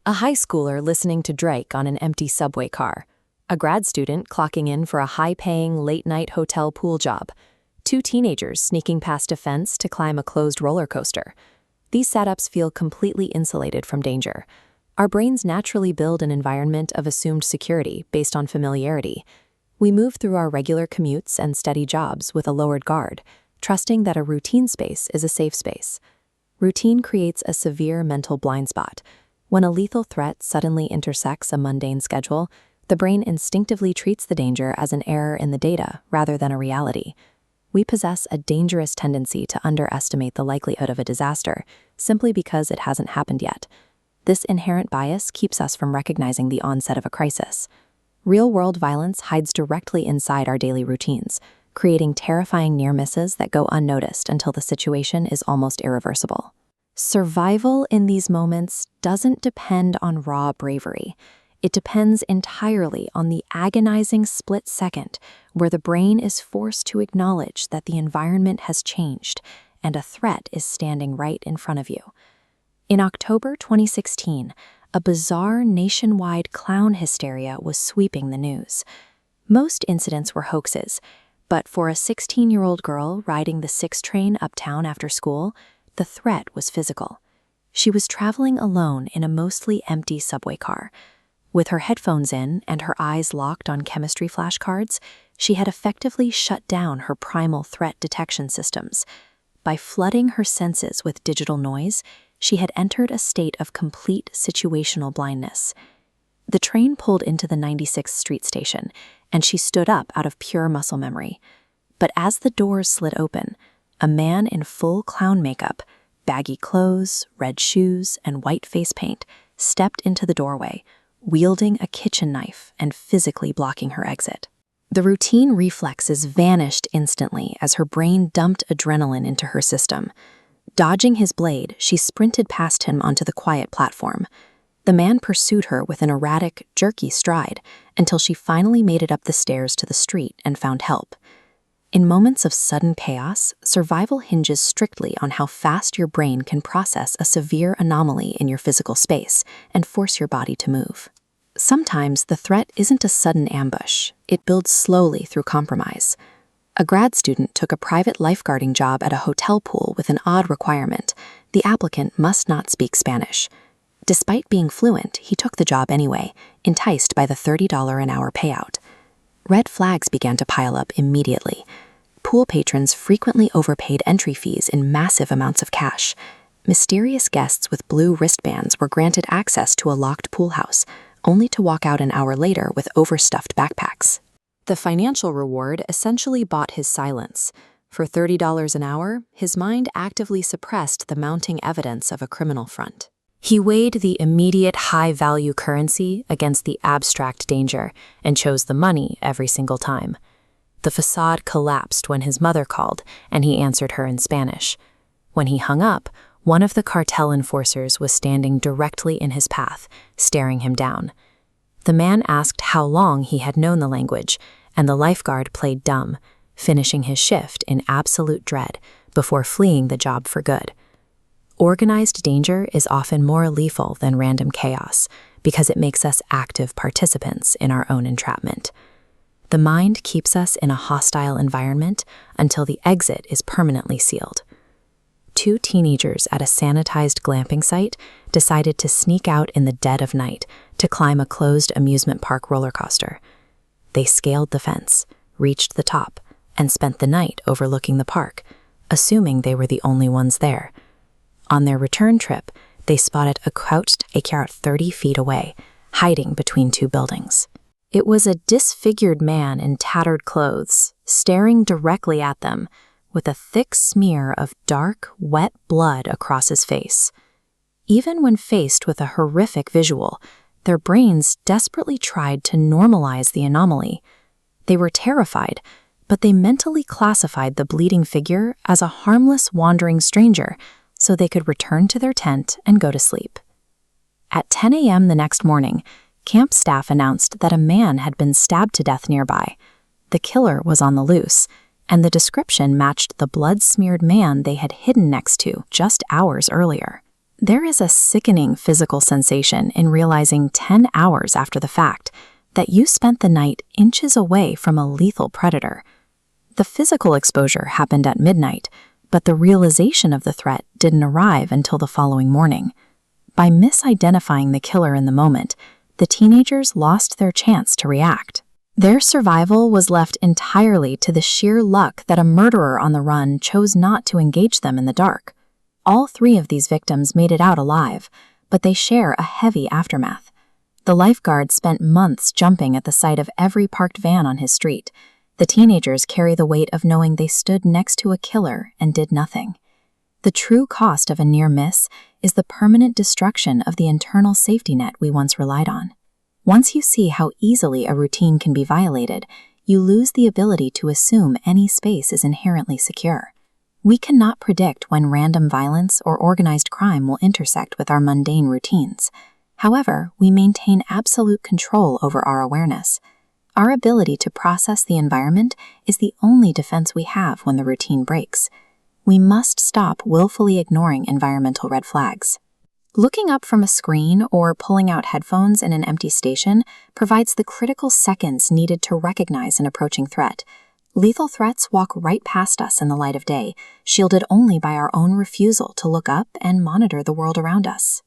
A high schooler listening to Drake on an empty subway car. A grad student clocking in for a high-paying, late-night hotel pool job. Two teenagers sneaking past a fence to climb a closed roller coaster. These setups feel completely insulated from danger. Our brains naturally build an environment of assumed security based on familiarity. We move through our regular commutes and steady jobs with a lowered guard, trusting that a routine space is a safe space. Routine creates a severe mental blind spot. When a lethal threat suddenly intersects a mundane schedule, the brain instinctively treats the danger as an error in the data rather than a reality. We possess a dangerous tendency to underestimate the likelihood of a disaster simply because it hasn't happened yet. This inherent bias keeps us from recognizing the onset of a crisis. Real-world violence hides directly inside our daily routines, creating terrifying near misses that go unnoticed until the situation is almost irreversible. Survival in these moments doesn't depend on raw bravery. It depends entirely on the agonizing split second where the brain is forced to acknowledge that the environment has changed and a threat is standing right in front of you. In October 2016, a bizarre nationwide clown hysteria was sweeping the news. Most incidents were hoaxes, but for a 16-year-old girl riding the 6 train uptown after school, the threat was physical. She was traveling alone in a mostly empty subway car. With her headphones in and her eyes locked on chemistry flashcards, she had effectively shut down her primal threat detection systems. By flooding her senses with digital noise, she had entered a state of complete situational blindness. The train pulled into the 96th Street station, and she stood up out of pure muscle memory. But as the doors slid open, a man in full clown makeup, baggy clothes, red shoes, and white face paint stepped into the doorway, wielding a kitchen knife and physically blocking her exit. The routine reflexes vanished instantly as her brain dumped adrenaline into her system. Dodging his blade, she sprinted past him onto the quiet platform. The man pursued her with an erratic, jerky stride until she finally made it up the stairs to the street and found help. In moments of sudden chaos, survival hinges strictly on how fast your brain can process a severe anomaly in your physical space and force your body to move. Sometimes the threat isn't a sudden ambush. It builds slowly through compromise. A grad student took a private lifeguarding job at a hotel pool with an odd requirement. The applicant must not speak Spanish. Despite being fluent, he took the job anyway, enticed by the $30 an hour payout. Red flags began to pile up immediately. Pool patrons frequently overpaid entry fees in massive amounts of cash. Mysterious guests with blue wristbands were granted access to a locked pool house, only to walk out an hour later with overstuffed backpacks. The financial reward essentially bought his silence. For $30 an hour, his mind actively suppressed the mounting evidence of a criminal front. He weighed the immediate high-value currency against the abstract danger and chose the money every single time. The facade collapsed when his mother called, and he answered her in Spanish. When he hung up, one of the cartel enforcers was standing directly in his path, staring him down. The man asked how long he had known the language, and the lifeguard played dumb, finishing his shift in absolute dread before fleeing the job for good. Organized danger is often more lethal than random chaos because it makes us active participants in our own entrapment. The mind keeps us in a hostile environment until the exit is permanently sealed. 2 teenagers at a sanitized glamping site decided to sneak out in the dead of night to climb a closed amusement park roller coaster. They scaled the fence, reached the top, and spent the night overlooking the park, assuming they were the only ones there. On their return trip, they spotted a crouched acre 30 feet away, hiding between 2 buildings. It was a disfigured man in tattered clothes, staring directly at them, with a thick smear of dark, wet blood across his face. Even when faced with a horrific visual, their brains desperately tried to normalize the anomaly. They were terrified, but they mentally classified the bleeding figure as a harmless wandering stranger so they could return to their tent and go to sleep. At 10 a.m. the next morning, camp staff announced that a man had been stabbed to death nearby. The killer was on the loose, and the description matched the blood-smeared man they had hidden next to just hours earlier. There is a sickening physical sensation in realizing 10 hours after the fact that you spent the night inches away from a lethal predator. The physical exposure happened at midnight, but the realization of the threat didn't arrive until the following morning. By misidentifying the killer in the moment, the teenagers lost their chance to react. Their survival was left entirely to the sheer luck that a murderer on the run chose not to engage them in the dark. All 3 of these victims made it out alive, but they share a heavy aftermath. The lifeguard spent months jumping at the sight of every parked van on his street. The teenagers carry the weight of knowing they stood next to a killer and did nothing. The true cost of a near miss is the permanent destruction of the internal safety net we once relied on. Once you see how easily a routine can be violated, you lose the ability to assume any space is inherently secure. We cannot predict when random violence or organized crime will intersect with our mundane routines. However, we maintain absolute control over our awareness. Our ability to process the environment is the only defense we have when the routine breaks. We must stop willfully ignoring environmental red flags. Looking up from a screen or pulling out headphones in an empty station provides the critical seconds needed to recognize an approaching threat. Lethal threats walk right past us in the light of day, shielded only by our own refusal to look up and monitor the world around us.